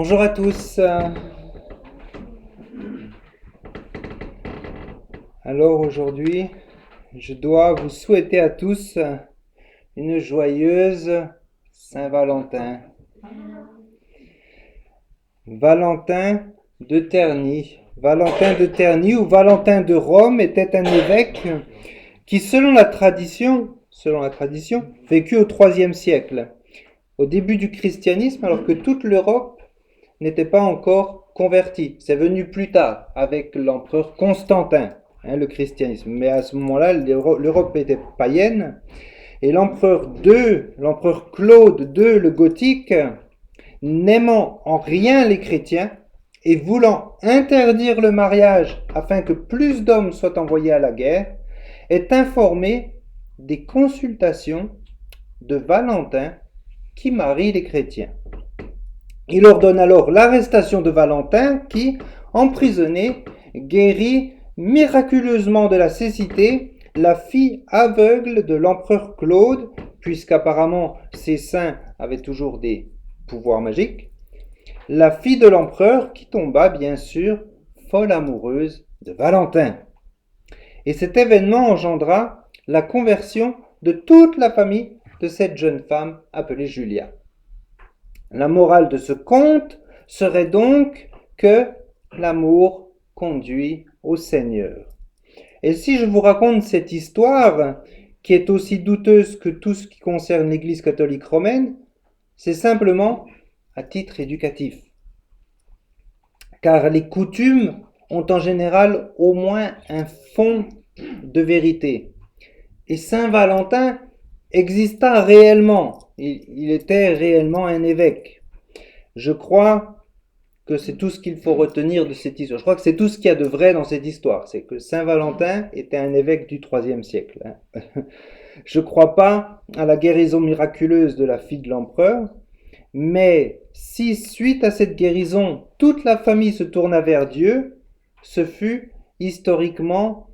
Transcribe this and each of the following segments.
Bonjour à tous. Alors aujourd'hui, je dois vous souhaiter à tous une joyeuse Saint-Valentin. Valentin de Terni. Valentin de Terni ou Valentin de Rome était un évêque qui, selon la tradition, vécut au IIIe siècle, au début du christianisme, alors que toute l'Europe n'était pas encore convertie. C'est venu plus tard, avec l'empereur Constantin, le christianisme. Mais à ce moment-là, l'Europe était païenne, et l'empereur Claude II le Gothique, n'aimant en rien les chrétiens, et voulant interdire le mariage afin que plus d'hommes soient envoyés à la guerre, est informé des consultations de Valentin qui marie les chrétiens. Il ordonne alors l'arrestation de Valentin qui, emprisonné, guérit miraculeusement de la cécité la fille aveugle de l'empereur Claude, puisqu'apparemment ces saints avaient toujours des pouvoirs magiques, la fille de l'empereur qui tomba bien sûr folle amoureuse de Valentin. Et cet événement engendra la conversion de toute la famille de cette jeune femme appelée Julia. La morale de ce conte serait donc que l'amour conduit au Seigneur. Et si je vous raconte cette histoire, qui est aussi douteuse que tout ce qui concerne l'Église catholique romaine, c'est simplement à titre éducatif. Car les coutumes ont en général au moins un fond de vérité. Et Saint Valentin exista réellement. Il était réellement un évêque. Je crois que c'est tout ce qu'il faut retenir de cette histoire. Je crois que c'est tout ce qu'il y a de vrai dans cette histoire. C'est que Saint Valentin était un évêque du IIIe siècle. Je ne crois pas à la guérison miraculeuse de la fille de l'empereur, mais si, suite à cette guérison, toute la famille se tourna vers Dieu, ce fut historiquement...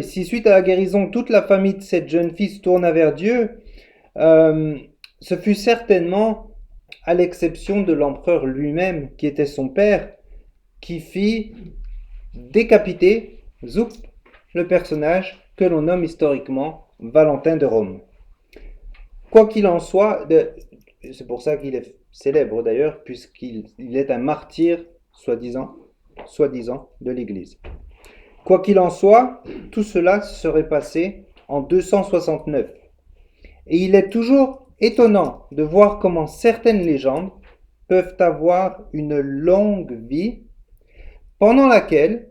si suite à la guérison, toute la famille de cette jeune fille se tourna vers Dieu, ce fut certainement à l'exception de l'empereur lui-même, qui était son père, qui fit décapiter, le personnage que l'on nomme historiquement Valentin de Rome. Quoi qu'il en soit, c'est pour ça qu'il est célèbre d'ailleurs, puisqu'il est un martyr, soi-disant, de l'Église. Quoi qu'il en soit, tout cela se serait passé en 269. Et il est toujours étonnant de voir comment certaines légendes peuvent avoir une longue vie pendant laquelle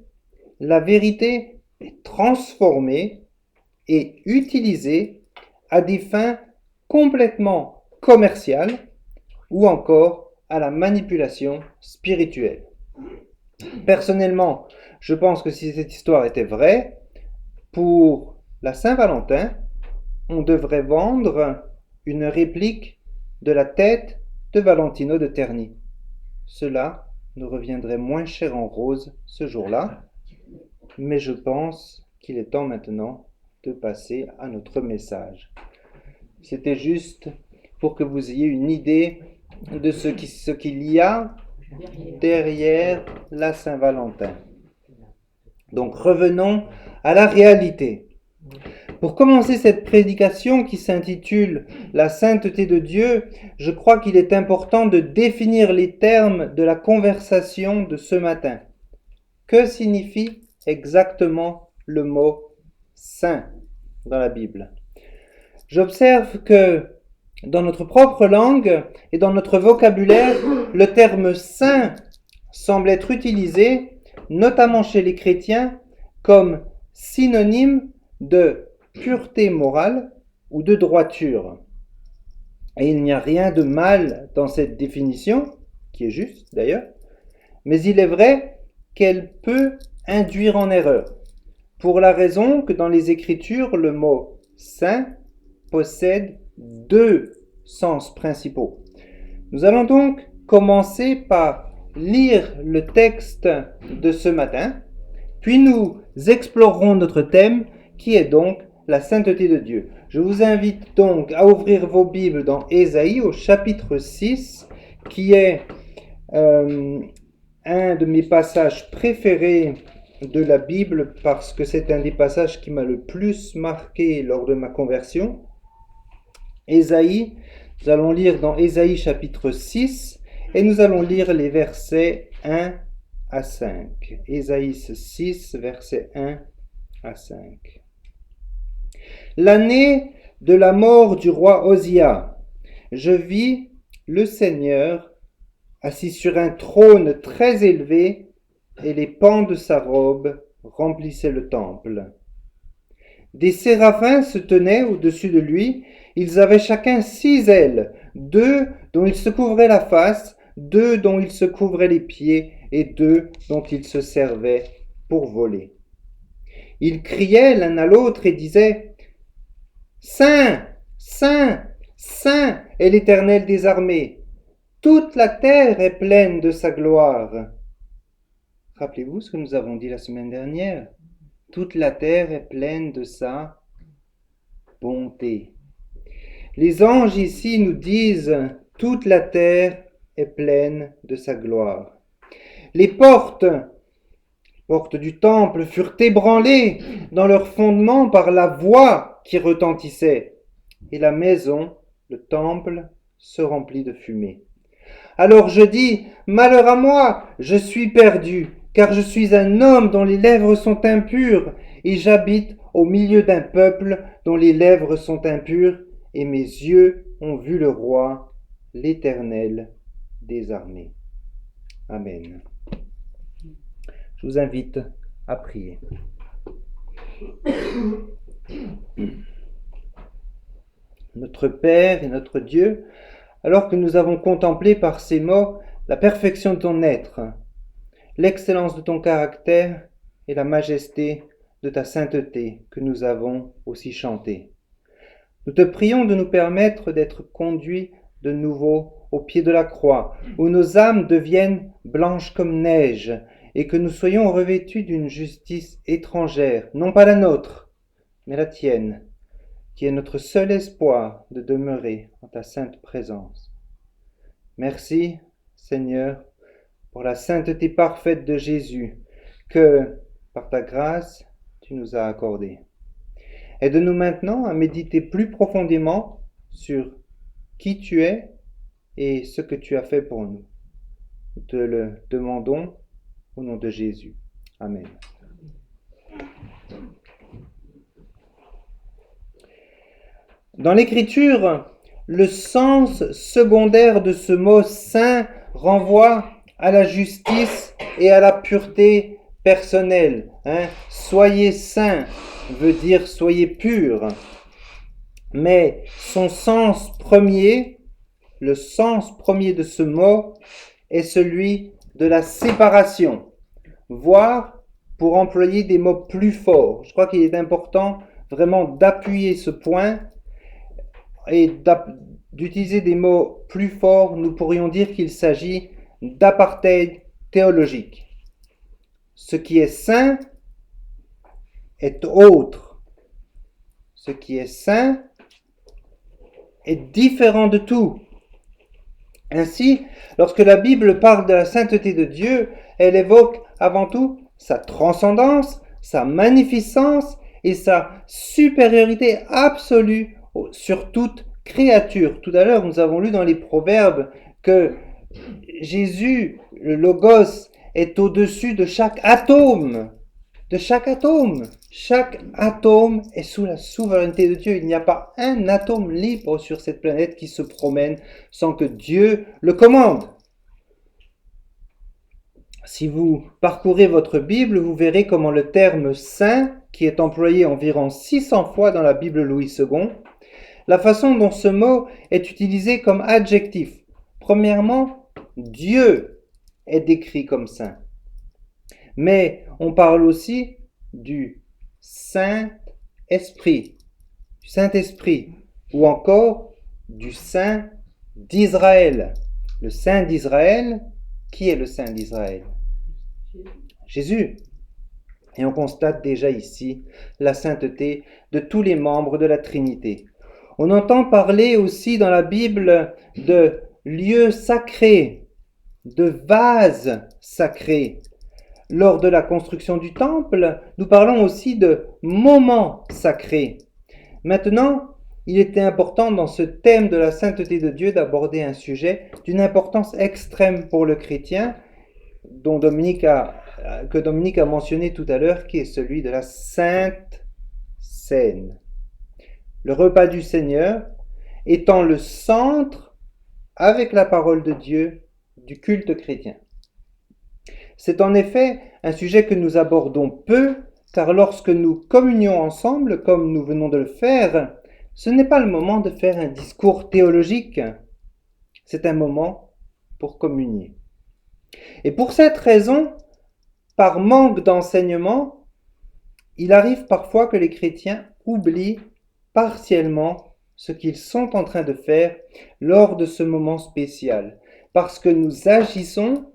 la vérité est transformée et utilisée à des fins complètement commerciales ou encore à la manipulation spirituelle. Personnellement, je pense que si cette histoire était vraie, pour la Saint-Valentin, on devrait vendre une réplique de la tête de Valentino de Terni. Cela nous reviendrait moins cher en rose ce jour-là, mais je pense qu'il est temps maintenant de passer à notre message. C'était juste pour que vous ayez une idée de ce qu'il y a derrière la Saint-Valentin. Donc revenons à la réalité. Pour commencer cette prédication qui s'intitule « La sainteté de Dieu », je crois qu'il est important de définir les termes de la conversation de ce matin. Que signifie exactement le mot « saint » dans la Bible ? J'observe que dans notre propre langue et dans notre vocabulaire, le terme « saint » semble être utilisé, notamment chez les chrétiens, comme synonyme de pureté morale ou de droiture. Et il n'y a rien de mal dans cette définition, qui est juste d'ailleurs, mais il est vrai qu'elle peut induire en erreur, pour la raison que dans les Écritures, le mot « saint » possède deux sens principaux. Nous allons donc commencer par lire le texte de ce matin, puis nous explorerons notre thème qui est donc la sainteté de Dieu. Je vous invite donc à ouvrir vos Bibles dans Ésaïe au chapitre 6, qui est un de mes passages préférés de la Bible parce que c'est un des passages qui m'a le plus marqué lors de ma conversion. Ésaïe, nous allons lire dans Ésaïe chapitre 6 et nous allons lire les versets 1 à 5. Ésaïe 6, versets 1 à 5. L'année de la mort du roi Osia, je vis le Seigneur assis sur un trône très élevé, et les pans de sa robe remplissaient le temple. Des séraphins se tenaient au-dessus de lui, ils avaient chacun 6 ailes, 2 dont ils se couvraient la face, 2 dont ils se couvraient les pieds, et 2 dont ils se servaient pour voler. Ils criaient l'un à l'autre et disaient « Saint, Saint, Saint est l'Éternel des armées, toute la terre est pleine de sa gloire. » Rappelez-vous ce que nous avons dit la semaine dernière. Toute la terre est pleine de sa bonté. Les anges ici nous disent « Toute la terre est pleine de sa gloire. » Les portes du temple furent ébranlées dans leur fondement par la voix qui retentissait, et la maison, le temple, se remplit de fumée. Alors je dis, malheur à moi, je suis perdu, car je suis un homme dont les lèvres sont impures, et j'habite au milieu d'un peuple dont les lèvres sont impures, et mes yeux ont vu le roi, l'Éternel des armées. Amen. Je vous invite à prier. Notre Père et notre Dieu, alors que nous avons contemplé par ces mots la perfection de ton être, l'excellence de ton caractère et la majesté de ta sainteté que nous avons aussi chanté, nous te prions de nous permettre d'être conduits de nouveau au pied de la croix, où nos âmes deviennent blanches comme neige, et que nous soyons revêtus d'une justice étrangère, non pas la nôtre, mais la tienne, qui est notre seul espoir de demeurer en ta sainte présence. Merci, Seigneur, pour la sainteté parfaite de Jésus, que, par ta grâce, tu nous as accordée. Aide-nous maintenant à méditer plus profondément sur qui tu es et ce que tu as fait pour nous. Nous te le demandons au nom de Jésus. Amen. Dans l'Écriture, le sens secondaire de ce mot saint renvoie à la justice et à la pureté personnelle. Soyez saints veut dire soyez purs. Mais son sens premier, le sens premier de ce mot, est celui de la séparation, voire pour employer des mots plus forts. Je crois qu'il est important vraiment d'appuyer ce point et d'utiliser des mots plus forts. Nous pourrions dire qu'il s'agit d'apartheid théologique. Ce qui est saint est autre. Ce qui est saint est différent de tout. Ainsi, lorsque la Bible parle de la sainteté de Dieu, elle évoque avant tout sa transcendance, sa magnificence et sa supériorité absolue sur toute créature. Tout à l'heure, nous avons lu dans les Proverbes que Jésus, le Logos, est au-dessus de chaque atome. De chaque atome. Chaque atome est sous la souveraineté de Dieu. Il n'y a pas un atome libre sur cette planète qui se promène sans que Dieu le commande. Si vous parcourez votre Bible, vous verrez comment le terme saint, qui est employé environ 600 fois dans la Bible Louis II, la façon dont ce mot est utilisé comme adjectif. Premièrement, Dieu est décrit comme saint. Mais on parle aussi du Saint-Esprit, ou encore du Saint d'Israël. Le Saint d'Israël, qui est le Saint d'Israël ? Jésus. Et on constate déjà ici la sainteté de tous les membres de la Trinité. On entend parler aussi dans la Bible de lieux sacrés, de vases sacrés. Lors de la construction du temple, nous parlons aussi de moments sacrés. Maintenant, il était important dans ce thème de la sainteté de Dieu d'aborder un sujet d'une importance extrême pour le chrétien, que Dominique a mentionné tout à l'heure, qui est celui de la Sainte Seine. Le repas du Seigneur étant le centre, avec la parole de Dieu, du culte chrétien. C'est en effet un sujet que nous abordons peu, car lorsque nous communions ensemble, comme nous venons de le faire, ce n'est pas le moment de faire un discours théologique, c'est un moment pour communier. Et pour cette raison, par manque d'enseignement, il arrive parfois que les chrétiens oublient partiellement ce qu'ils sont en train de faire lors de ce moment spécial, parce que nous agissons,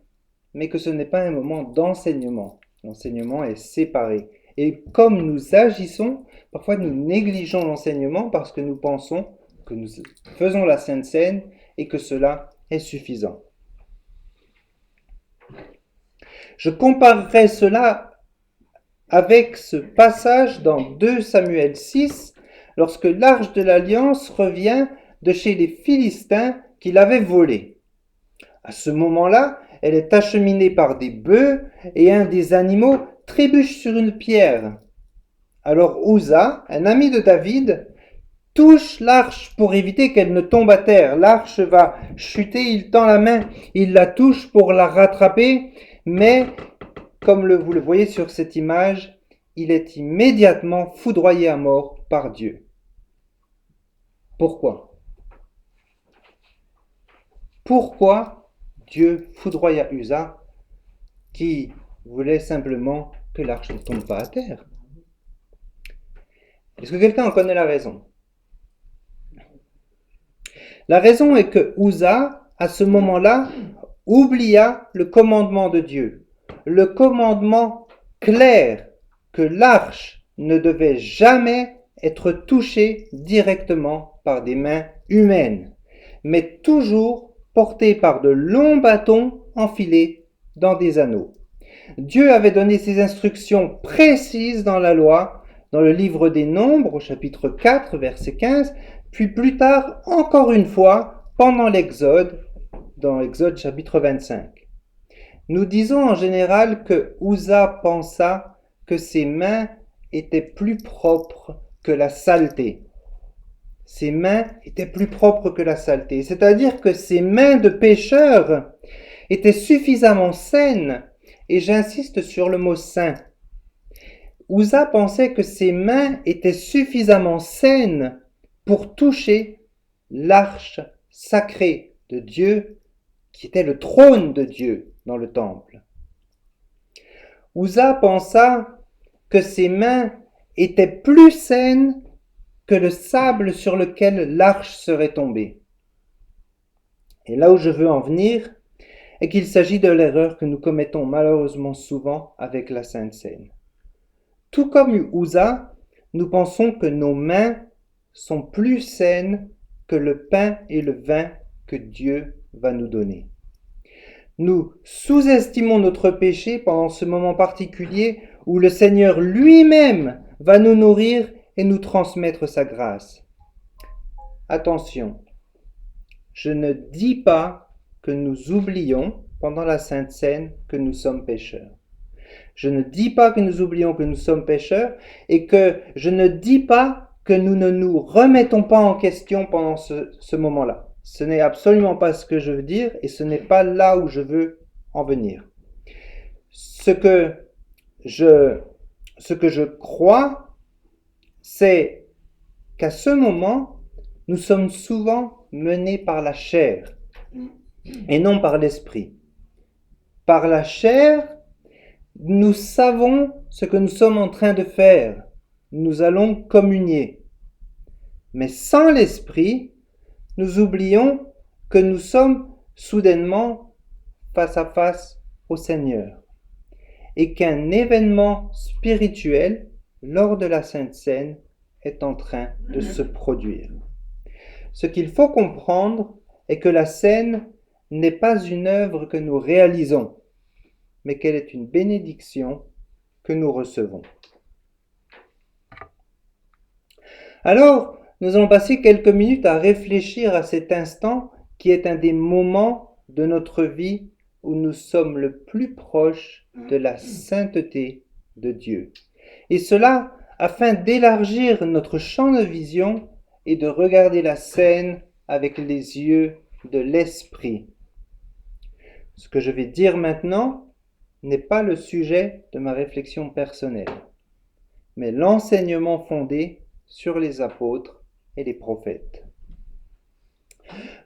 mais que ce n'est pas un moment d'enseignement. L'enseignement est séparé. Et comme nous agissons, parfois nous négligeons l'enseignement parce que nous pensons que nous faisons la Sainte Seine et que cela est suffisant. Je comparerai cela avec ce passage dans 2 Samuel 6, lorsque l'Arche de l'Alliance revient de chez les Philistins qui l'avaient volée. À ce moment-là, elle est acheminée par des bœufs et un des animaux trébuche sur une pierre. Alors Uza, un ami de David, touche l'arche pour éviter qu'elle ne tombe à terre. L'arche va chuter, il tend la main, il la touche pour la rattraper, mais comme vous le voyez sur cette image, il est immédiatement foudroyé à mort par Dieu. Pourquoi ? Pourquoi Dieu foudroya Uza qui voulait simplement que l'arche ne tombe pas à terre? Est-ce que quelqu'un en connaît la raison? La raison est que Uza, à ce moment-là, oublia le commandement de Dieu. Le commandement clair que l'arche ne devait jamais être touchée directement par des mains humaines, mais toujours portée par de longs bâtons enfilés dans des anneaux. Dieu avait donné ses instructions précises dans la loi, dans le livre des Nombres, au chapitre 4, verset 15, puis plus tard, encore une fois, pendant l'Exode, dans Exode chapitre 25. Nous disons en général que Uza pensa que ses mains étaient plus propres que la saleté. Ses mains étaient plus propres que la saleté, c'est-à-dire que ses mains de pécheur étaient suffisamment saines, et j'insiste sur le mot saint. Uza pensait que ses mains étaient suffisamment saines pour toucher l'arche sacrée de Dieu, qui était le trône de Dieu dans le temple. Uza pensa que ses mains étaient plus saines que le sable sur lequel l'arche serait tombée. Et là où je veux en venir, est qu'il s'agit de l'erreur que nous commettons malheureusement souvent avec la Sainte Seine. Tout comme Uza, nous pensons que nos mains sont plus saines que le pain et le vin que Dieu va nous donner. Nous sous-estimons notre péché pendant ce moment particulier où le Seigneur lui-même va nous nourrir et nous transmettre sa grâce. Attention, je ne dis pas que nous oublions pendant la Sainte Seine que nous sommes pécheurs. Je ne dis pas que nous oublions que nous sommes pécheurs et que je ne dis pas que nous ne nous remettons pas en question pendant ce moment-là. Ce n'est absolument pas ce que je veux dire et ce n'est pas là où je veux en venir. Ce que je crois, c'est qu'à ce moment, nous sommes souvent menés par la chair et non par l'esprit. Par la chair, nous savons ce que nous sommes en train de faire. Nous allons communier. Mais sans l'esprit, nous oublions que nous sommes soudainement face à face au Seigneur. et qu'un événement spirituel, lors de la Sainte Seine, est en train de se produire. Ce qu'il faut comprendre est que la Seine n'est pas une œuvre que nous réalisons, mais qu'elle est une bénédiction que nous recevons. Alors, nous allons passer quelques minutes à réfléchir à cet instant qui est un des moments de notre vie où nous sommes le plus proches de la sainteté de Dieu. Et cela afin d'élargir notre champ de vision et de regarder la scène avec les yeux de l'esprit. Ce que je vais dire maintenant n'est pas le sujet de ma réflexion personnelle, mais l'enseignement fondé sur les apôtres et les prophètes.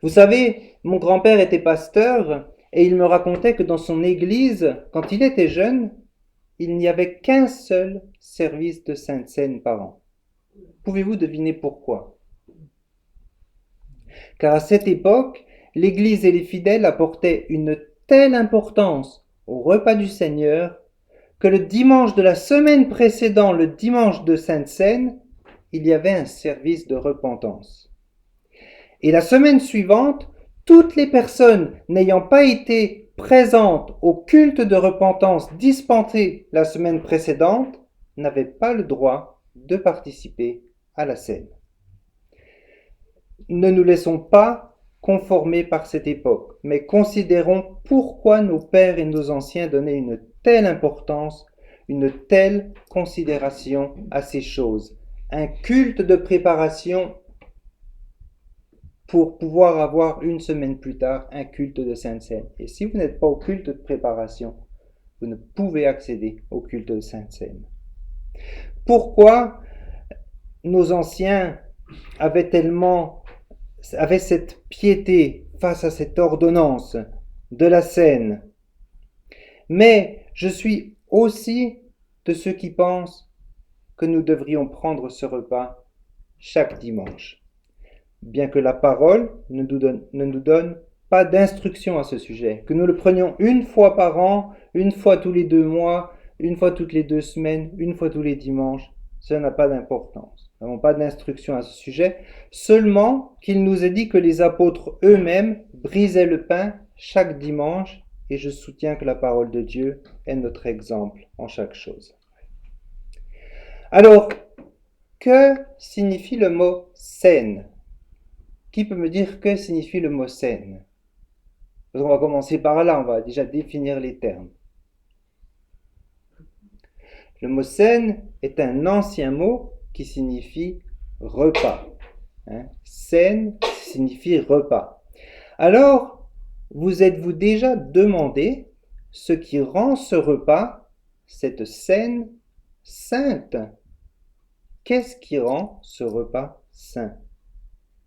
Vous savez, mon grand-père était pasteur et il me racontait que dans son église, quand il était jeune, il n'y avait qu'un seul service de Sainte Seine par an. Pouvez-vous deviner pourquoi? Car à cette époque, l'Église et les fidèles apportaient une telle importance au repas du Seigneur que le dimanche de la semaine précédant le dimanche de Sainte Seine, il y avait un service de repentance. Et la semaine suivante, toutes les personnes n'ayant pas été présentes au culte de repentance dispensé la semaine précédente n'avaient pas le droit de participer à la scène. Ne nous laissons pas conformer par cette époque, mais considérons pourquoi nos pères et nos anciens donnaient une telle importance, une telle considération à ces choses. Un culte de préparation pour pouvoir avoir une semaine plus tard un culte de Sainte Seine. Et si vous n'êtes pas au culte de préparation, vous ne pouvez accéder au culte de Sainte Seine. Pourquoi nos anciens avaient cette piété face à cette ordonnance de la Seine? Mais je suis aussi de ceux qui pensent que nous devrions prendre ce repas chaque dimanche. Bien que la parole ne nous donne pas d'instruction à ce sujet, que nous le prenions une fois par an, une fois tous les 2 mois, une fois toutes les 2 semaines, une fois tous les dimanches, cela n'a pas d'importance. Nous n'avons pas d'instruction à ce sujet, seulement qu'il nous est dit que les apôtres eux-mêmes brisaient le pain chaque dimanche, et je soutiens que la parole de Dieu est notre exemple en chaque chose. Alors, que signifie le mot « scène » ? Qui peut me dire que signifie le mot scène? On va commencer par là, on va déjà définir les termes. Le mot scène est un ancien mot qui signifie repas. Scène signifie repas. Alors, vous êtes-vous déjà demandé ce qui rend ce repas, cette scène, sainte? Qu'est-ce qui rend ce repas saint?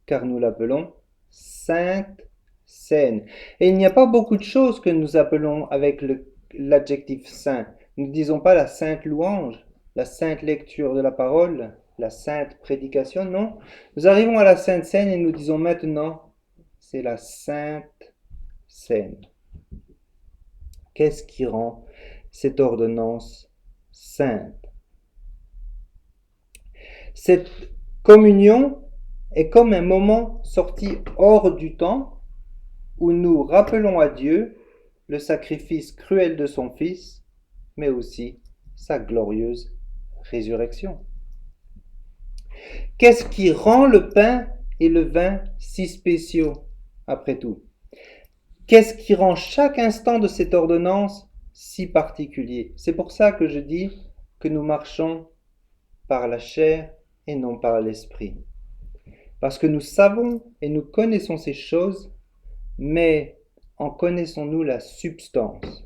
Car nous l'appelons Sainte Seine. Et il n'y a pas beaucoup de choses que nous appelons avec l'adjectif saint. Nous ne disons pas la sainte louange, la sainte lecture de la parole, la sainte prédication, non. Nous arrivons à la Sainte Seine et nous disons maintenant, c'est la Sainte Seine. Qu'est-ce qui rend cette ordonnance sainte? Cette communion est comme un moment sorti hors du temps où nous rappelons à Dieu le sacrifice cruel de son Fils, mais aussi sa glorieuse résurrection. Qu'est-ce qui rend le pain et le vin si spéciaux, après tout? Qu'est-ce qui rend chaque instant de cette ordonnance si particulier? C'est pour ça que je dis que nous marchons par la chair et non par l'esprit. Parce que nous savons et nous connaissons ces choses, mais en connaissons-nous la substance?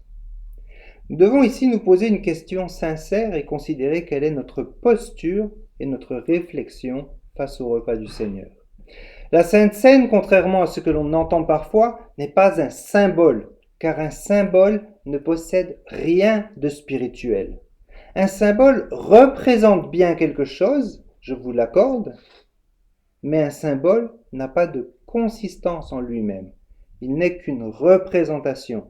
Nous devons ici nous poser une question sincère et considérer quelle est notre posture et notre réflexion face au repas du Seigneur. La Sainte Seine, contrairement à ce que l'on entend parfois, n'est pas un symbole, car un symbole ne possède rien de spirituel. Un symbole représente bien quelque chose, je vous l'accorde, mais un symbole n'a pas de consistance en lui-même. Il n'est qu'une représentation.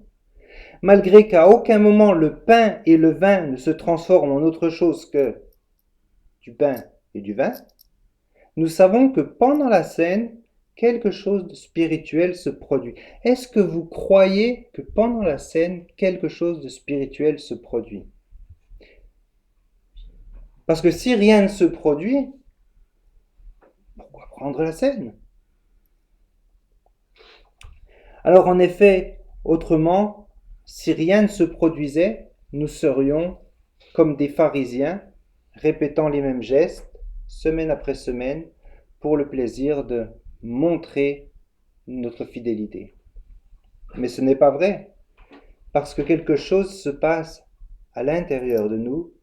malgré qu'à aucun moment le pain et le vin ne se transforment en autre chose que du pain et du vin, nous savons que pendant la scène, quelque chose de spirituel se produit. Est-ce que vous croyez que pendant la scène, quelque chose de spirituel se produit? Parce que si rien ne se produit, pourquoi prendre la scène? Alors en effet, autrement, si rien ne se produisait, nous serions comme des pharisiens, répétant les mêmes gestes, semaine après semaine, pour le plaisir de montrer notre fidélité. Mais ce n'est pas vrai, parce que quelque chose se passe à l'intérieur de nous,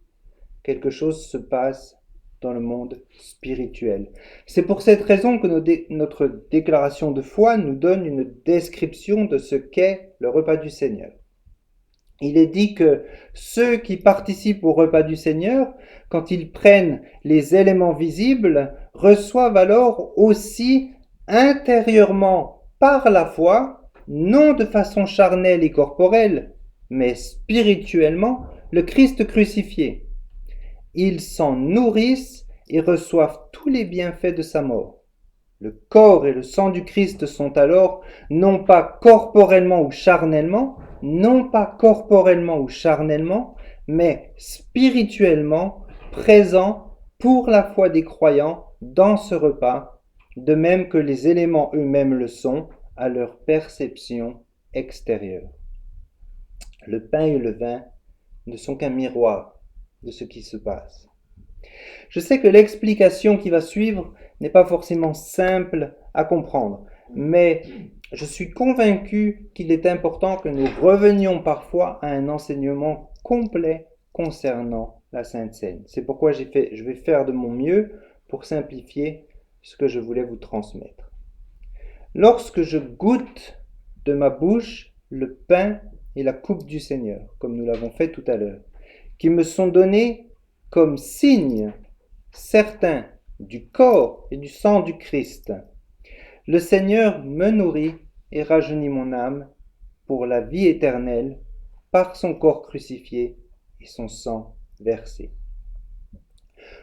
quelque chose se passe dans le monde spirituel. C'est pour cette raison que notre déclaration de foi nous donne une description de ce qu'est le repas du Seigneur. Il est dit que ceux qui participent au repas du Seigneur, quand ils prennent les éléments visibles, reçoivent alors aussi intérieurement par la foi, non de façon charnelle et corporelle, mais spirituellement, le Christ crucifié. Ils s'en nourrissent et reçoivent tous les bienfaits de sa mort. Le corps et le sang du Christ sont alors non pas corporellement ou charnellement, mais spirituellement présents pour la foi des croyants dans ce repas, de même que les éléments eux-mêmes le sont à leur perception extérieure. Le pain et le vin ne sont qu'un miroir de ce qui se passe. Je sais que l'explication qui va suivre n'est pas forcément simple à comprendre, mais je suis convaincu qu'il est important que nous revenions parfois à un enseignement complet concernant la Sainte Seine. C'est pourquoi je vais faire de mon mieux pour simplifier ce que je voulais vous transmettre. Lorsque je goûte de ma bouche le pain et la coupe du Seigneur, comme nous l'avons fait tout à l'heure, qui me sont donnés comme signe certain du corps et du sang du Christ, le Seigneur me nourrit et rajeunit mon âme pour la vie éternelle par son corps crucifié et son sang versé.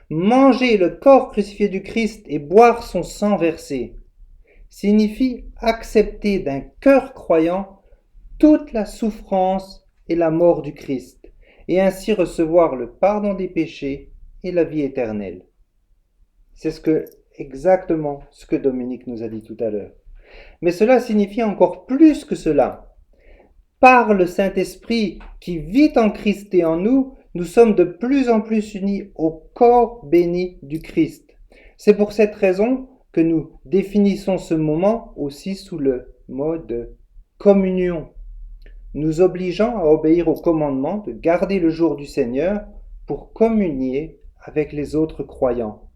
Manger le corps crucifié du Christ et boire son sang versé signifie accepter d'un cœur croyant toute la souffrance et la mort du Christ, et ainsi recevoir le pardon des péchés et la vie éternelle. C'est exactement ce que Dominique nous a dit tout à l'heure. Mais cela signifie encore plus que cela. Par le Saint-Esprit qui vit en Christ et en nous, nous sommes de plus en plus unis au corps béni du Christ. C'est pour cette raison que nous définissons ce moment aussi sous le mode communion, nous obligeant à obéir au commandement de garder le jour du Seigneur pour communier avec les autres croyants,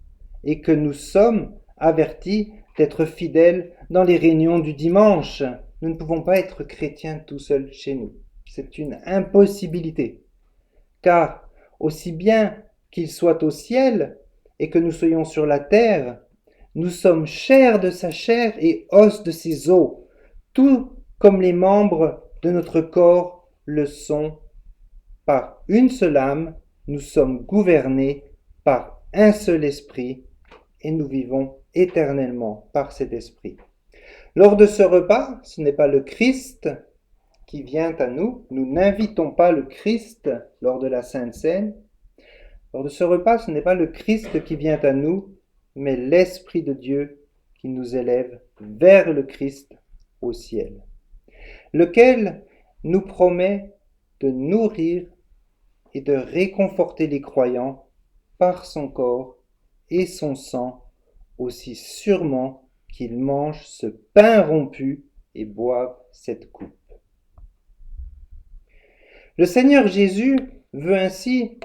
et que nous sommes avertis d'être fidèles dans les réunions du dimanche. Nous ne pouvons pas être chrétiens tout seuls chez nous. C'est une impossibilité. Car aussi bien qu'il soit au ciel et que nous soyons sur la terre, nous sommes chair de sa chair et os de ses os, tout comme les membres de notre corps le sont. Par une seule âme, nous sommes gouvernés par un seul esprit et nous vivons éternellement par cet esprit. Lors de ce repas, ce n'est pas le Christ qui vient à nous. Nous n'invitons pas le Christ lors de la Sainte Seine. Lors de ce repas, ce n'est pas le Christ qui vient à nous, mais l'Esprit de Dieu qui nous élève vers le Christ au ciel, lequel nous promet de nourrir et de réconforter les croyants par son corps et son sang, aussi sûrement qu'ils mangent ce pain rompu et boivent cette coupe. Le Seigneur Jésus veut ainsi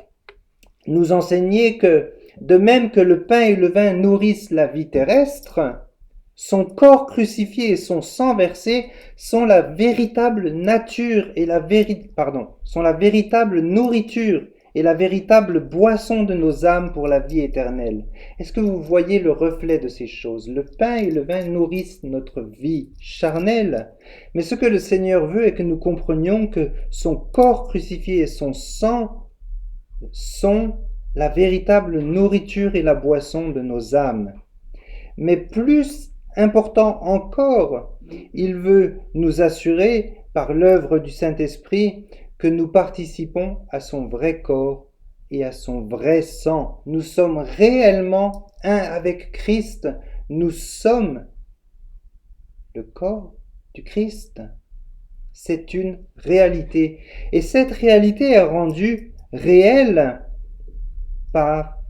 nous enseigner que, de même que le pain et le vin nourrissent la vie terrestre, son corps crucifié et son sang versé sont la véritable nature et sont la véritable nourriture est la véritable boisson de nos âmes pour la vie éternelle. Est-ce que vous voyez le reflet de ces choses? Le pain et le vin nourrissent notre vie charnelle, mais ce que le Seigneur veut est que nous comprenions que son corps crucifié et son sang sont la véritable nourriture et la boisson de nos âmes. Mais plus important encore, il veut nous assurer, par l'œuvre du Saint-Esprit, que nous participons à son vrai corps et à son vrai sang. Nous sommes réellement un avec Christ. Nous sommes le corps du Christ. C'est une réalité. Et cette réalité est rendue réelle par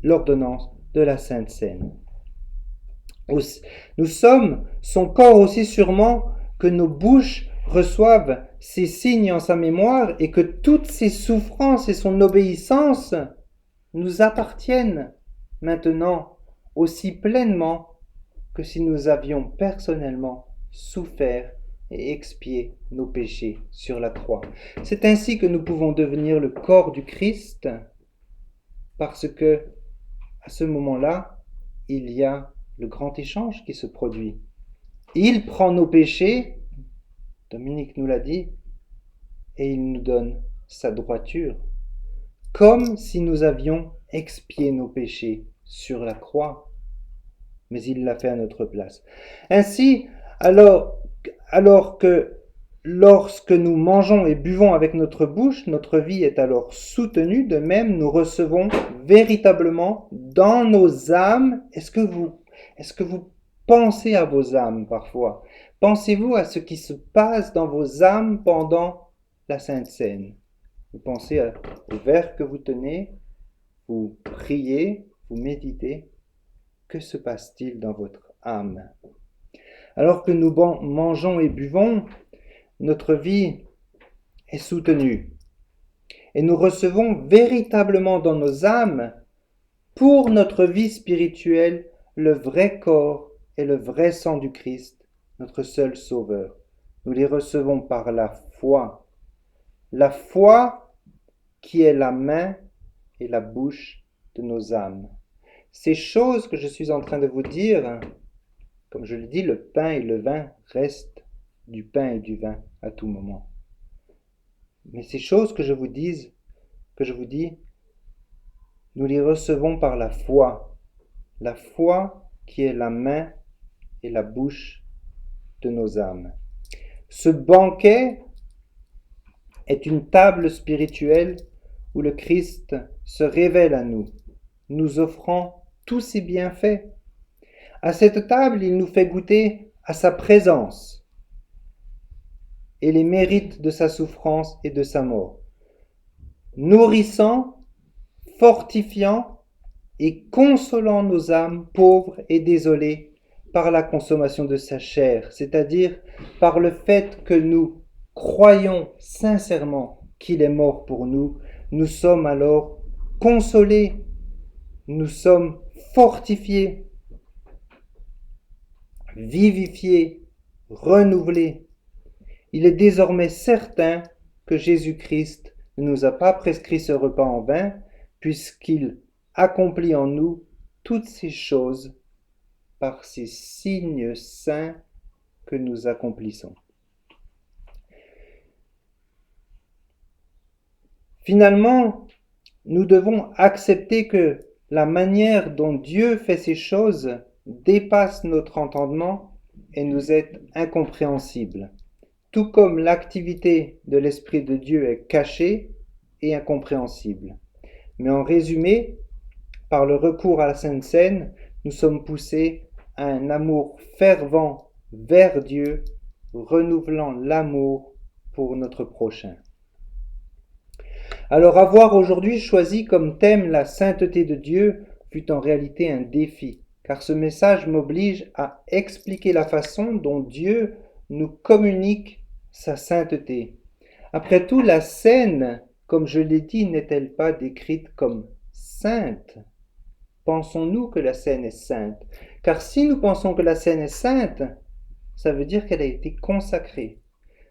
l'ordonnance de la Sainte Seine. Nous sommes son corps aussi sûrement que nos bouches reçoivent ces signes en sa mémoire et que toutes ses souffrances et son obéissance nous appartiennent maintenant aussi pleinement que si nous avions personnellement souffert et expié nos péchés sur la croix. C'est ainsi que nous pouvons devenir le corps du Christ, parce que à ce moment-là, il y a le grand échange qui se produit. Il prend nos péchés, Dominique nous l'a dit, et il nous donne sa droiture, comme si nous avions expié nos péchés sur la croix, mais il l'a fait à notre place. Ainsi, alors que lorsque nous mangeons et buvons avec notre bouche, notre vie est alors soutenue, de même nous recevons véritablement dans nos âmes. Est-ce que vous pensez à vos âmes parfois? Pensez-vous à ce qui se passe dans vos âmes pendant la Sainte Seine? Vous pensez au verre que vous tenez, vous priez, vous méditez. Que se passe-t-il dans votre âme? Alors que nous mangeons et buvons, notre vie est soutenue. Et nous recevons véritablement dans nos âmes, pour notre vie spirituelle, le vrai corps et le vrai sang du Christ, notre seul Sauveur. Nous les recevons par la foi. La foi qui est la main et la bouche de nos âmes. Ces choses que je suis en train de vous dire, comme je le dis, le pain et le vin restent du pain et du vin à tout moment. Mais ces choses que je vous dis, nous les recevons par la foi qui est la main et la bouche de nos âmes. Ce banquet est une table spirituelle où le Christ se révèle à nous, nous offrant tous ses bienfaits. À cette table, il nous fait goûter à sa présence et les mérites de sa souffrance et de sa mort, nourrissant, fortifiant et consolant nos âmes pauvres et désolées par la consommation de sa chair, c'est-à-dire par le fait que nous croyons sincèrement qu'il est mort pour nous, nous sommes alors consolés, nous sommes fortifiés, vivifiés, renouvelés. Il est désormais certain que Jésus-Christ ne nous a pas prescrit ce repas en vain, puisqu'il accomplit en nous toutes ces choses par ces signes saints que nous accomplissons. Finalement, nous devons accepter que la manière dont Dieu fait ces choses dépasse notre entendement et nous est incompréhensible, tout comme l'activité de l'Esprit de Dieu est cachée et incompréhensible. Mais en résumé, par le recours à la Sainte Seine, nous sommes poussés à un amour fervent vers Dieu, renouvelant l'amour pour notre prochain. Alors avoir aujourd'hui choisi comme thème la sainteté de Dieu fut en réalité un défi, car ce message m'oblige à expliquer la façon dont Dieu nous communique sa sainteté. Après tout, la Seine, comme je l'ai dit, n'est-elle pas décrite comme sainte? Pensons-nous que la Seine est sainte? Car si nous pensons que la Seine est sainte, ça veut dire qu'elle a été consacrée.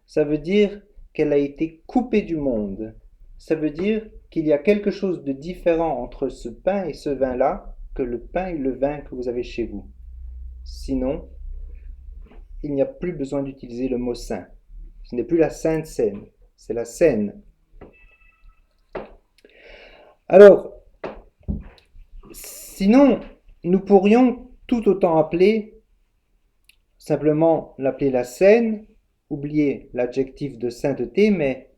Ça veut dire qu'elle a été coupée du monde. Ça veut dire qu'il y a quelque chose de différent entre ce pain et ce vin-là que le pain et le vin que vous avez chez vous. Sinon, il n'y a plus besoin d'utiliser le mot saint. Ce n'est plus la Sainte Seine, c'est la Seine. Alors, sinon, nous pourrions tout autant simplement l'appeler la Seine, oublier l'adjectif de sainteté, mais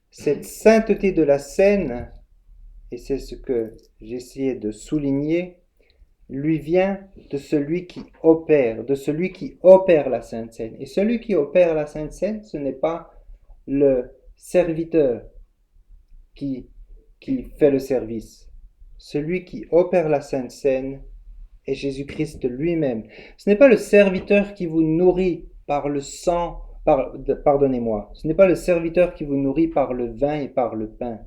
cette sainteté de la Seine, et c'est ce que j'essayais de souligner, lui vient de celui qui opère la Sainte Seine. Et celui qui opère la Sainte Seine, ce n'est pas le serviteur qui fait le service. Celui qui opère la Sainte Seine est Jésus-Christ lui-même. Ce n'est pas le serviteur qui vous nourrit par le sang, pardonnez-moi, ce n'est pas le serviteur qui vous nourrit par le vin et par le pain.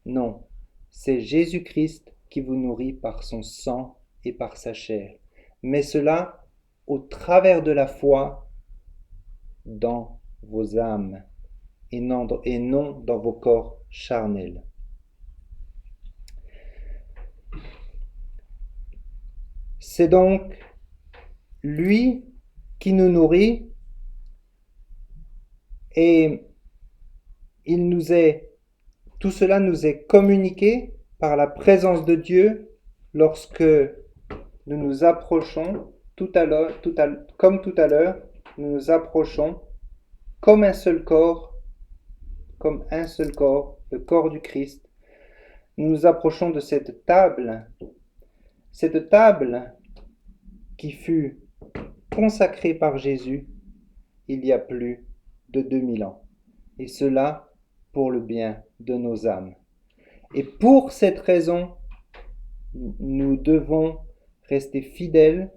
Non, c'est Jésus-Christ qui vous nourrit par son sang et par sa chair. Mais cela au travers de la foi dans vos âmes et non dans vos corps charnels. C'est donc lui qui nous nourrit et tout cela nous est communiqué par la présence de Dieu lorsque nous nous approchons, comme tout à l'heure, nous nous approchons comme un seul corps, le corps du Christ. Nous nous approchons de cette table qui fut consacrée par Jésus il y a plus de 2000 ans. Et cela pour le bien de nos âmes. Et pour cette raison, nous devons rester fidèles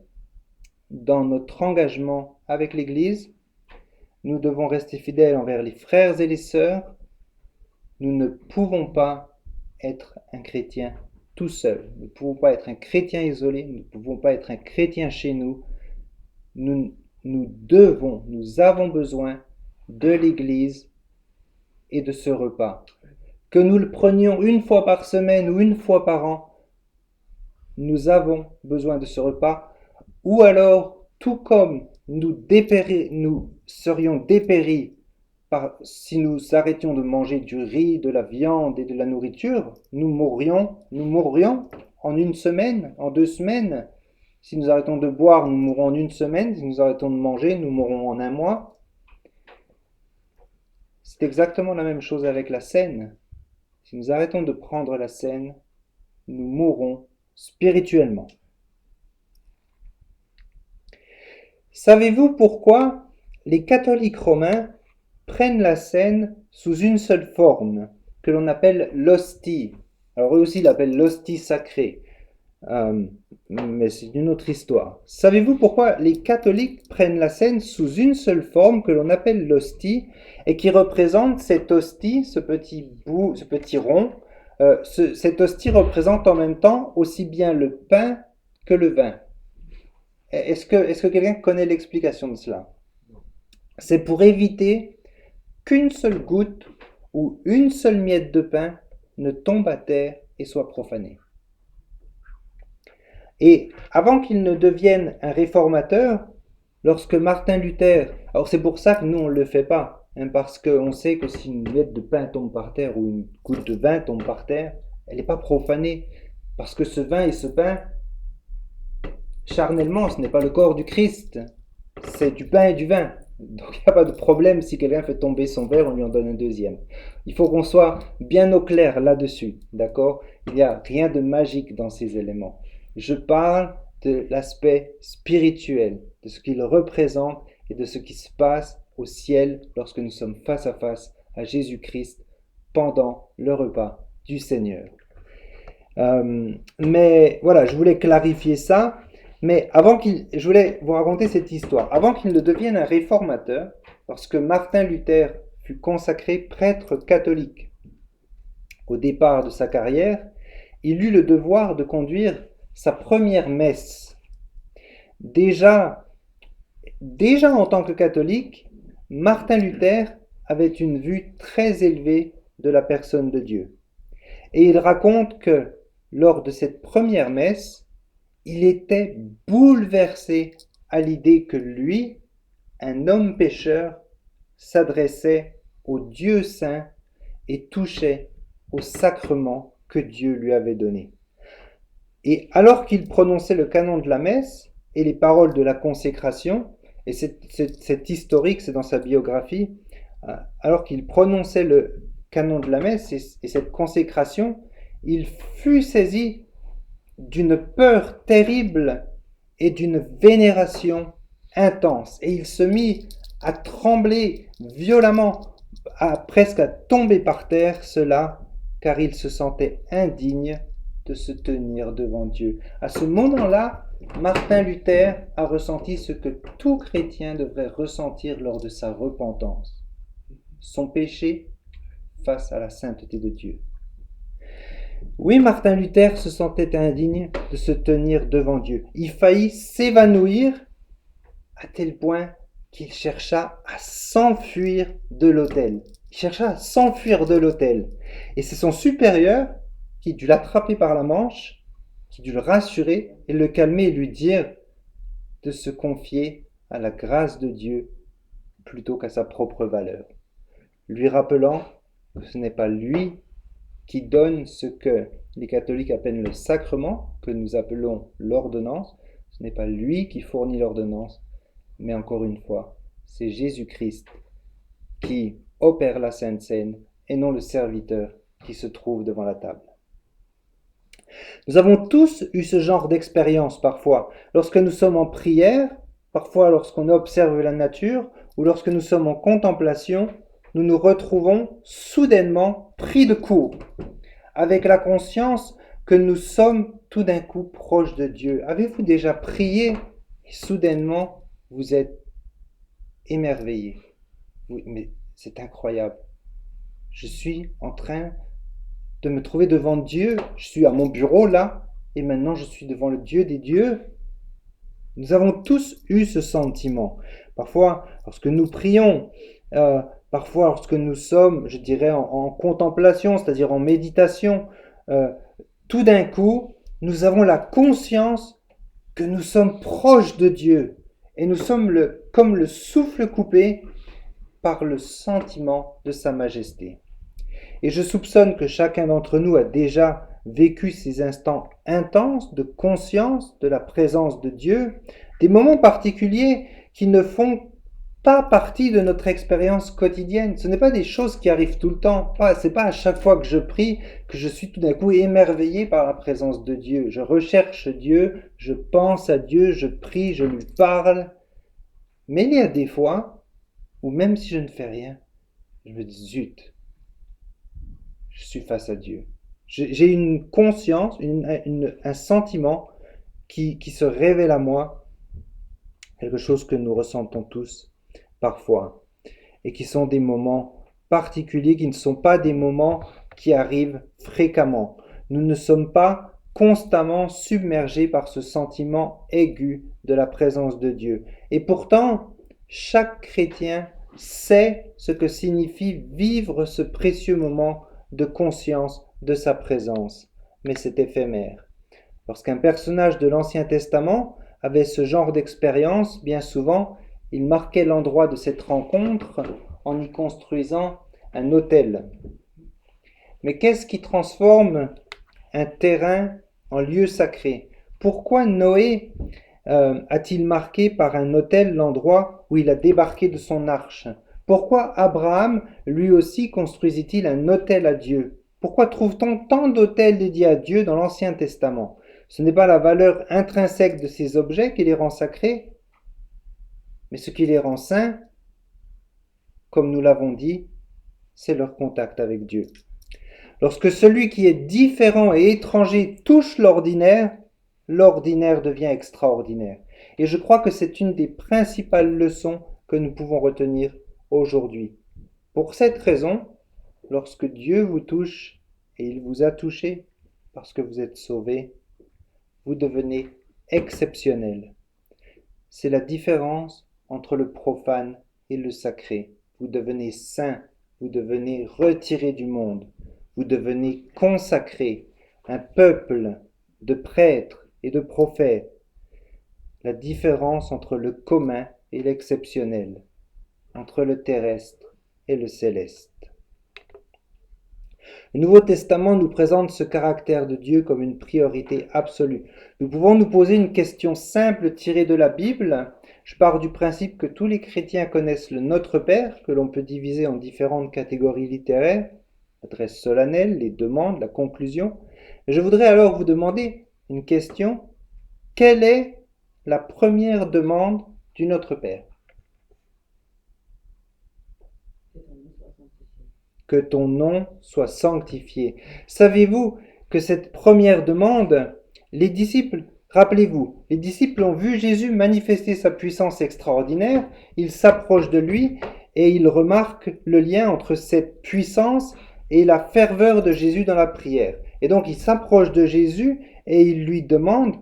dans notre engagement avec l'Église. Nous devons rester fidèles envers les frères et les sœurs. Nous ne pouvons pas être un chrétien tout seul. Nous ne pouvons pas être un chrétien isolé. Nous ne pouvons pas être un chrétien chez nous. Nous avons besoin de l'Église et de ce repas. Que nous le prenions une fois par semaine ou une fois par an, nous avons besoin de ce repas. Ou alors, tout comme nous serions dépéris si nous arrêtions de manger du riz, de la viande et de la nourriture, nous mourrions en une semaine, en 2 semaines. Si nous arrêtons de boire, nous mourrons en 1 semaine. Si nous arrêtons de manger, nous mourrons en 1 mois. C'est exactement la même chose avec la Seine. Si nous arrêtons de prendre la Seine, nous mourrons spirituellement. Savez-vous pourquoi les catholiques romains prennent la Seine sous une seule forme, que l'on appelle l'hostie? Alors eux aussi l'appellent l'hostie sacrée, mais c'est une autre histoire. Savez-vous pourquoi les catholiques prennent la Seine sous une seule forme que l'on appelle l'hostie et qui représente cette hostie, ce petit rond? Cette hostie représente en même temps aussi bien le pain que le vin. Est-ce que quelqu'un connaît l'explication de cela? C'est pour éviter qu'une seule goutte ou une seule miette de pain ne tombe à terre et soit profanée. Et avant qu'il ne devienne un réformateur, lorsque Martin Luther, alors c'est pour ça que nous on ne le fait pas, parce qu'on sait que si une miette de pain tombe par terre ou une goutte de vin tombe par terre, elle n'est pas profanée, parce que ce vin et ce pain, charnellement, ce n'est pas le corps du Christ, c'est du pain et du vin. Donc il n'y a pas de problème si quelqu'un fait tomber son verre, on lui en donne un deuxième. Il faut qu'on soit bien au clair là-dessus, d'accord? Il n'y a rien de magique dans ces éléments. Je parle de l'aspect spirituel, de ce qu'il représente et de ce qui se passe au ciel lorsque nous sommes face à face à Jésus-Christ pendant le repas du Seigneur. Mais voilà, je voulais clarifier ça. Mais je voulais vous raconter cette histoire. Avant qu'il ne devienne un réformateur, lorsque Martin Luther fut consacré prêtre catholique, au départ de sa carrière, il eut le devoir de conduire sa première messe. Déjà en tant que catholique, Martin Luther avait une vue très élevée de la personne de Dieu. Et il raconte que lors de cette première messe, il était bouleversé à l'idée que lui, un homme pécheur, s'adressait au Dieu saint et touchait au sacrement que Dieu lui avait donné. Et alors qu'il prononçait le canon de la messe et les paroles de la consécration, et c'est historique, c'est dans sa biographie, alors qu'il prononçait le canon de la messe et cette consécration, il fut saisi d'une peur terrible et d'une vénération intense. Et il se mit à trembler violemment, presque à tomber par terre, cela, car il se sentait indigne de se tenir devant Dieu. À ce moment-là, Martin Luther a ressenti ce que tout chrétien devrait ressentir lors de sa repentance. Son péché face à la sainteté de Dieu. Oui, Martin Luther se sentait indigne de se tenir devant Dieu. Il faillit s'évanouir à tel point qu'il chercha à s'enfuir de l'autel. Il chercha à s'enfuir de l'autel. Et c'est son supérieur qui dut l'attraper par la manche, qui dut le rassurer et le calmer et lui dire de se confier à la grâce de Dieu plutôt qu'à sa propre valeur, lui rappelant que ce n'est pas lui qui donne ce que les catholiques appellent le sacrement, que nous appelons l'ordonnance. Ce n'est pas lui qui fournit l'ordonnance, mais encore une fois, c'est Jésus-Christ qui opère la Sainte Seine et non le serviteur qui se trouve devant la table. Nous avons tous eu ce genre d'expérience parfois, lorsque nous sommes en prière, parfois lorsqu'on observe la nature, ou lorsque nous sommes en contemplation, nous nous retrouvons soudainement pris de court, avec la conscience que nous sommes tout d'un coup proches de Dieu. Avez-vous déjà prié et soudainement vous êtes émerveillé? Oui, mais c'est incroyable. Je suis en train de me trouver devant Dieu. Je suis à mon bureau là, et maintenant je suis devant le Dieu des dieux. Nous avons tous eu ce sentiment. Parfois, lorsque nous prions, parfois lorsque nous sommes, je dirais, en contemplation, c'est-à-dire en méditation, tout d'un coup, nous avons la conscience que nous sommes proches de Dieu et nous sommes comme le souffle coupé par le sentiment de sa majesté. Et je soupçonne que chacun d'entre nous a déjà vécu ces instants intenses de conscience de la présence de Dieu, des moments particuliers qui ne font pas partie de notre expérience quotidienne. Ce n'est pas des choses qui arrivent tout le temps. C'est pas à chaque fois que je prie que je suis tout d'un coup émerveillé par la présence de Dieu. Je recherche Dieu, je pense à Dieu, je prie, je lui parle. Mais il y a des fois où même si je ne fais rien, je me dis zut, je suis face à Dieu. J'ai une conscience, un sentiment qui se révèle à moi, quelque chose que nous ressentons tous parfois, et qui sont des moments particuliers, qui ne sont pas des moments qui arrivent fréquemment. Nous ne sommes pas constamment submergés par ce sentiment aigu de la présence de Dieu. Et pourtant, chaque chrétien sait ce que signifie vivre ce précieux moment de conscience de sa présence. Mais c'est éphémère. Lorsqu'un personnage de l'Ancien Testament avait ce genre d'expérience, bien souvent, il marquait l'endroit de cette rencontre en y construisant un autel. Mais qu'est-ce qui transforme un terrain en lieu sacré? Pourquoi Noé a-t-il marqué par un autel l'endroit où il a débarqué de son arche? Pourquoi Abraham, lui aussi, construisit-il un autel à Dieu? Pourquoi trouve-t-on tant d'autels dédiés à Dieu dans l'Ancien Testament? Ce n'est pas la valeur intrinsèque de ces objets qui les rend sacrés, mais ce qui les rend saints, comme nous l'avons dit, c'est leur contact avec Dieu. Lorsque celui qui est différent et étranger touche l'ordinaire, l'ordinaire devient extraordinaire. Et je crois que c'est une des principales leçons que nous pouvons retenir aujourd'hui. Pour cette raison, lorsque Dieu vous touche, et il vous a touché parce que vous êtes sauvé, vous devenez exceptionnel. C'est la différence entre le profane et le sacré. Vous devenez saint, vous devenez retiré du monde. vous devenez consacrés, un peuple de prêtres et de prophètes. La différence entre le commun et l'exceptionnel, entre le terrestre et le céleste. Le Nouveau Testament nous présente ce caractère de Dieu comme une priorité absolue. Nous pouvons nous poser une question simple tirée de la Bible. Je pars du principe que tous les chrétiens connaissent le Notre Père, que l'on peut diviser en différentes catégories littéraires, l'adresse solennelle, les demandes, la conclusion. Et je voudrais alors vous demander une question. Quelle est la première demande du Notre Père? Que ton nom soit sanctifié. Savez-vous que cette première demande, les disciples, rappelez-vous, les disciples ont vu Jésus manifester sa puissance extraordinaire, ils s'approchent de lui et ils remarquent le lien entre cette puissance et la ferveur de Jésus dans la prière. Et donc ils s'approchent de Jésus et ils lui demandent,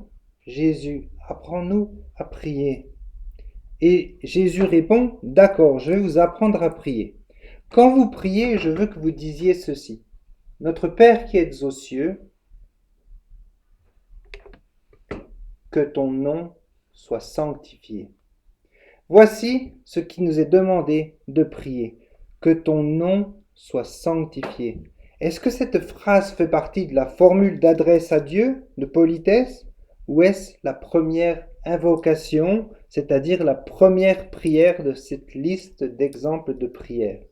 Jésus, apprends-nous à prier. Et Jésus répond, d'accord, je vais vous apprendre à prier. Quand vous priez, je veux que vous disiez ceci. Notre Père qui êtes aux cieux, que ton nom soit sanctifié. Voici ce qui nous est demandé de prier. Que ton nom soit sanctifié. Est-ce que cette phrase fait partie de la formule d'adresse à Dieu, de politesse, ou est-ce la première invocation, c'est-à-dire la première prière de cette liste d'exemples de prières?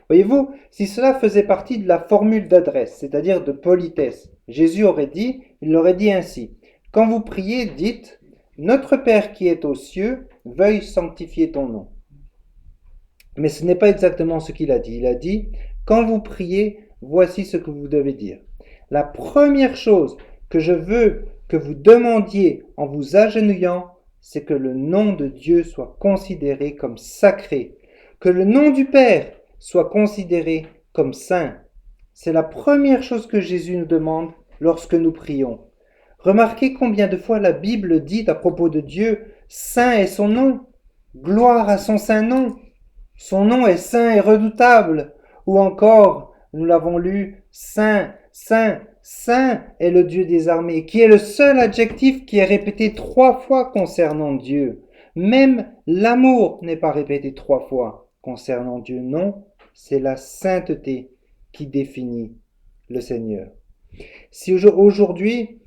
Voyez-vous, si cela faisait partie de la formule d'adresse, c'est-à-dire de politesse, Jésus il l'aurait dit ainsi. Quand vous priez, dites, Notre Père qui est aux cieux, veuille sanctifier ton nom. Mais ce n'est pas exactement ce qu'il a dit. Il a dit, quand vous priez, voici ce que vous devez dire. La première chose que je veux que vous demandiez en vous agenouillant, c'est que le nom de Dieu soit considéré comme sacré, que le nom du Père soit considéré comme saint. C'est la première chose que Jésus nous demande lorsque nous prions. Remarquez combien de fois la Bible dit à propos de Dieu, saint est son nom, gloire à son saint nom, son nom est saint et redoutable, ou encore, nous l'avons lu, saint, saint, saint est le Dieu des armées, qui est le seul adjectif qui est répété 3 fois concernant Dieu. Même l'amour n'est pas répété 3 fois concernant Dieu, non, c'est la sainteté qui définit le Seigneur. Si aujourd'hui,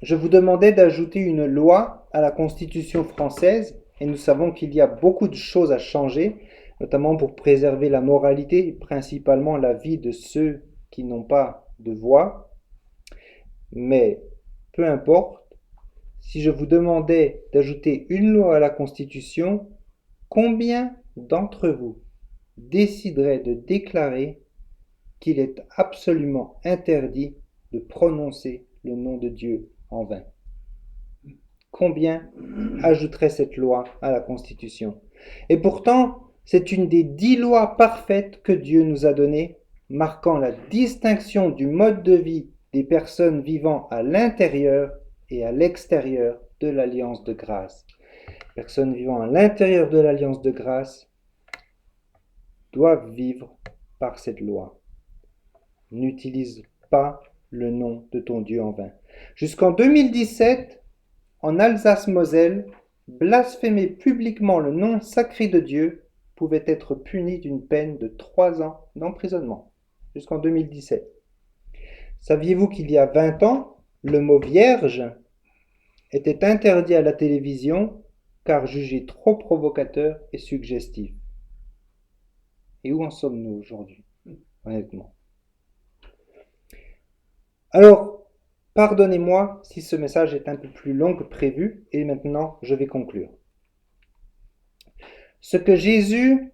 je vous demandais d'ajouter une loi à la Constitution française, et nous savons qu'il y a beaucoup de choses à changer, notamment pour préserver la moralité, principalement la vie de ceux qui n'ont pas de voix, mais peu importe, si je vous demandais d'ajouter une loi à la Constitution, combien d'entre vous déciderait de déclarer qu'il est absolument interdit de prononcer le nom de Dieu en vain? Combien ajouterait cette loi à la Constitution? Et pourtant, c'est une des 10 lois parfaites que Dieu nous a données, marquant la distinction du mode de vie des personnes vivant à l'intérieur et à l'extérieur de l'alliance de grâce. Les personnes vivant à l'intérieur de l'alliance de grâce doivent vivre par cette loi. N'utilise pas le nom de ton Dieu en vain. Jusqu'en 2017, en Alsace-Moselle, blasphémer publiquement le nom sacré de Dieu pouvait être puni d'une peine de 3 ans d'emprisonnement. Jusqu'en 2017. Saviez-vous qu'il y a 20 ans, le mot vierge était interdit à la télévision car jugé trop provocateur et suggestif? Et où en sommes-nous aujourd'hui, honnêtement? Alors, pardonnez-moi si ce message est un peu plus long que prévu, et maintenant je vais conclure. Ce que Jésus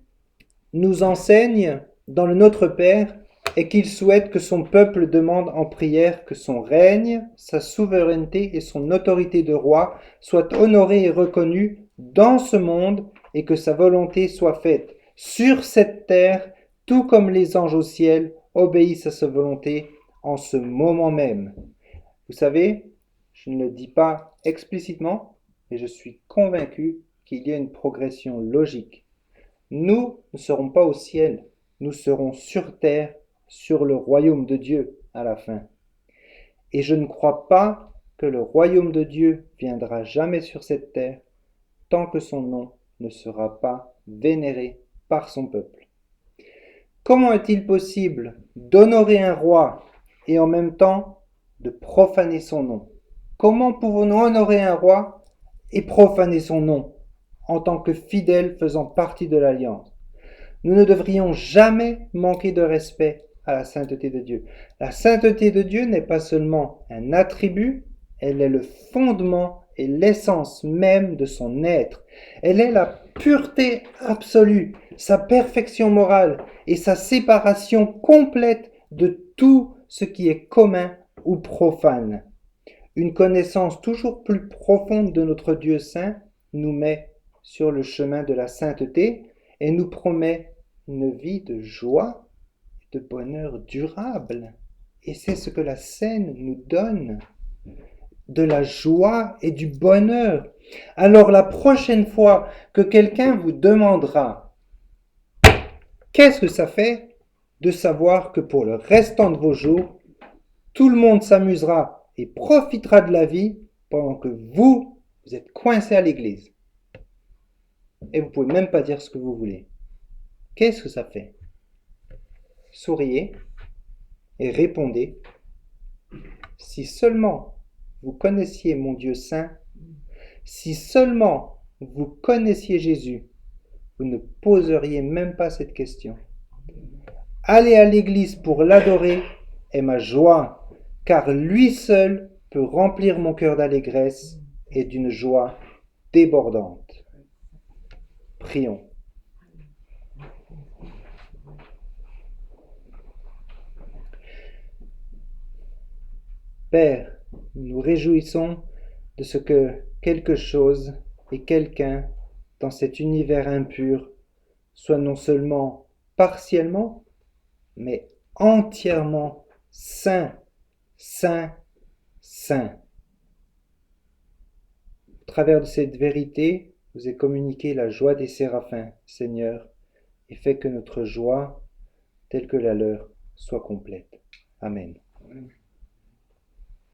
nous enseigne dans le Notre Père est qu'il souhaite que son peuple demande en prière que son règne, sa souveraineté et son autorité de roi soient honorés et reconnus dans ce monde et que sa volonté soit faite sur cette terre, tout comme les anges au ciel obéissent à sa volonté en ce moment même. Vous savez, je ne le dis pas explicitement, mais je suis convaincu qu'il y a une progression logique. Nous ne serons pas au ciel, nous serons sur terre sur le royaume de Dieu à la fin. Et je ne crois pas que le royaume de Dieu viendra jamais sur cette terre tant que son nom ne sera pas vénéré par son peuple. Comment est-il possible d'honorer un roi et en même temps de profaner son nom? Comment pouvons-nous honorer un roi et profaner son nom en tant que fidèles faisant partie de l'alliance? Nous ne devrions jamais manquer de respect à la sainteté de Dieu. La sainteté de Dieu n'est pas seulement un attribut, elle est le fondement et l'essence même de son être. Elle est la pureté absolue, sa perfection morale et sa séparation complète de tout ce qui est commun ou profane. Une connaissance toujours plus profonde de notre Dieu saint nous met sur le chemin de la sainteté et nous promet une vie de joie et de bonheur durable. Et c'est ce que la scène nous donne, de la joie et du bonheur. Alors la prochaine fois que quelqu'un vous demandera qu'est-ce que ça fait de savoir que pour le restant de vos jours, tout le monde s'amusera et profitera de la vie pendant que vous êtes coincé à l'église. Et vous pouvez même pas dire ce que vous voulez. Qu'est-ce que ça fait? Souriez et répondez: si seulement vous connaissiez mon Dieu saint, si seulement vous connaissiez Jésus, vous ne poseriez même pas cette question. Aller à l'église pour l'adorer est ma joie, car lui seul peut remplir mon cœur d'allégresse et d'une joie débordante. Prions. Père, nous nous réjouissons de ce que quelque chose et quelqu'un dans cet univers impur soit non seulement partiellement, mais entièrement saint, saint, saint. Au travers de cette vérité, vous avez communiqué la joie des séraphins, Seigneur, et fait que notre joie, telle que la leur, soit complète. Amen.